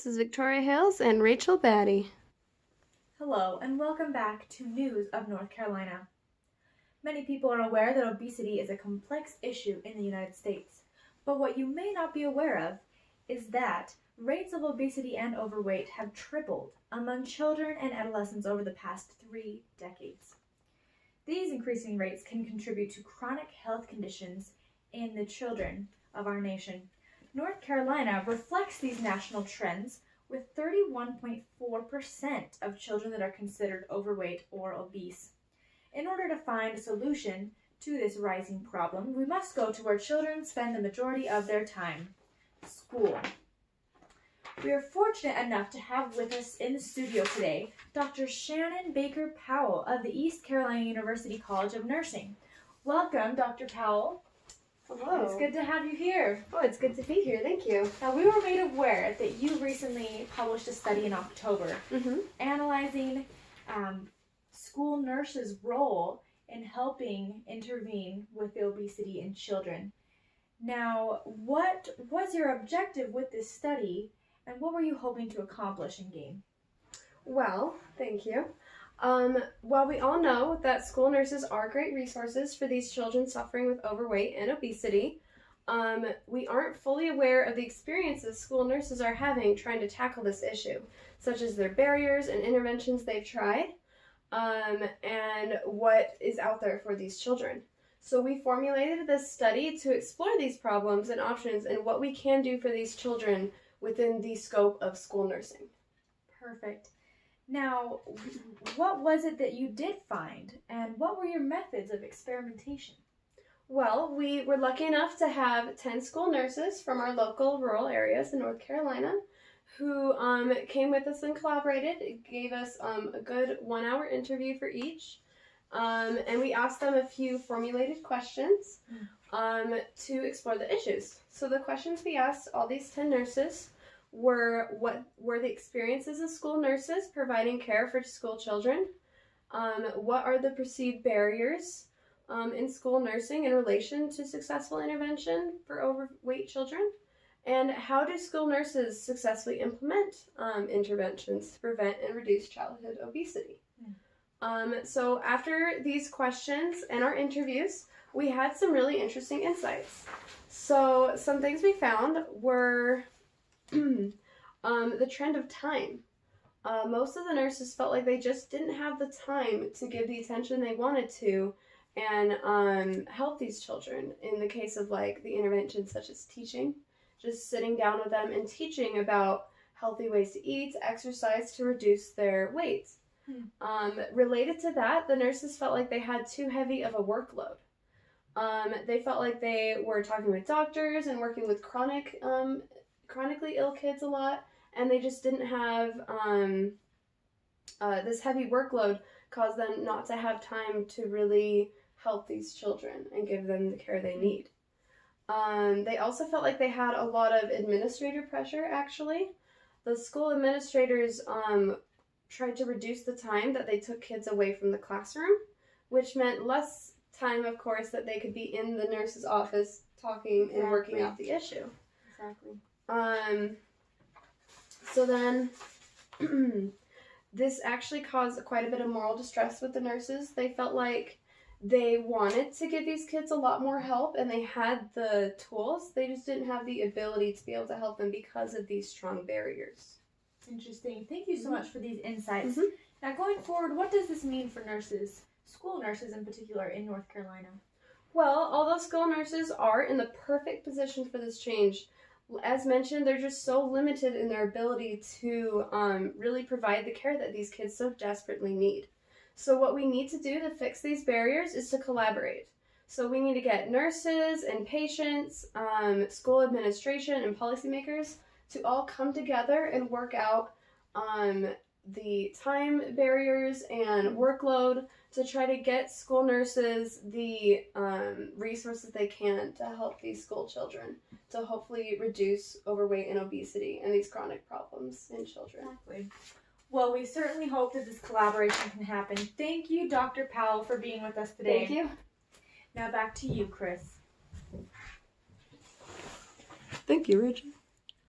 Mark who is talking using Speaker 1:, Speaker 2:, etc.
Speaker 1: This is Victoria Hales and Rachel Batty.
Speaker 2: Hello, and welcome back to News of North Carolina. Many people are aware that obesity is a complex issue in the United States, but what you may not be aware of is that rates of obesity and overweight have tripled among children and adolescents over the past 3 decades. These increasing rates can contribute to chronic health conditions in the children of our nation. North Carolina reflects these national trends with 31.4% of children that are considered overweight or obese. In order to find a solution to this rising problem, we must go to where children spend the majority of their time, school. We are fortunate enough to have with us in the studio today Dr. Shannon Baker Powell of the East Carolina University College of Nursing. Welcome, Dr. Powell.
Speaker 1: Hello.
Speaker 2: It's good to have you here.
Speaker 1: Oh, it's good to be here. Thank you.
Speaker 2: Now, we were made aware that you recently published a study in October analyzing school nurses' role in helping intervene with the obesity in children. Now, what was your objective with this study, and what were you hoping to accomplish and gain?
Speaker 1: Well, thank you. Well, we all know that school nurses are great resources for these children suffering with overweight and obesity. We aren't fully aware of the experiences school nurses are having trying to tackle this issue, such as their barriers and interventions they've tried, and what is out there for these children. So we formulated this study to explore these problems and options and what we can do for these children within the scope of school nursing.
Speaker 2: Perfect. Now, what was it that you did find, and what were your methods of experimentation?
Speaker 1: Well, we were lucky enough to have 10 school nurses from our local rural areas in North Carolina who came with us and collaborated. It gave us a good 1-hour interview for each, and we asked them a few formulated questions to explore the issues. So the questions we asked all these 10 nurses were what were the experiences of school nurses providing care for school children, what are the perceived barriers in school nursing in relation to successful intervention for overweight children, and how do school nurses successfully implement interventions to prevent and reduce childhood obesity. So after these questions and our interviews, we had some really interesting insights. So some things we found were the trend of time. Most of the nurses felt like they just didn't have the time to give the attention they wanted to and help these children in the case of like the interventions such as teaching, just sitting down with them and teaching about healthy ways to eat, exercise to reduce their weight. Related to that, the nurses felt like they had too heavy of a workload. They felt like they were talking with doctors and working with chronically ill kids a lot, and they just didn't have this heavy workload caused them not to have time to really help these children and give them the care they need. They also felt like they had a lot of administrator pressure, actually. The school administrators tried to reduce the time that they took kids away from the classroom, which meant less time, of course, that they could be in the nurse's office talking and working out the issue.
Speaker 2: Exactly.
Speaker 1: So then this actually caused quite a bit of moral distress with the nurses. They felt like they wanted to give these kids a lot more help and they had the tools. They just didn't have the ability to be able to help them because of these strong barriers.
Speaker 2: Interesting. Thank you so much for these insights. Now, going forward, what does this mean for nurses, school nurses in particular, in North Carolina?
Speaker 1: Well, although school nurses are in the perfect position for this change, as mentioned, they're just so limited in their ability to really provide the care that these kids so desperately need. So what we need to do to fix these barriers is to collaborate. So we need to get nurses and patients, school administration and policymakers to all come together and work out the time barriers and workload to try to get school nurses the resources they can to help these school children to hopefully reduce overweight and obesity and these chronic problems in children.
Speaker 2: Exactly. Well, we certainly hope that this collaboration can happen. Thank you, Dr. Powell, for being with us today.
Speaker 1: Thank you.
Speaker 2: Now back to you, Chris.
Speaker 1: Thank you, Richard.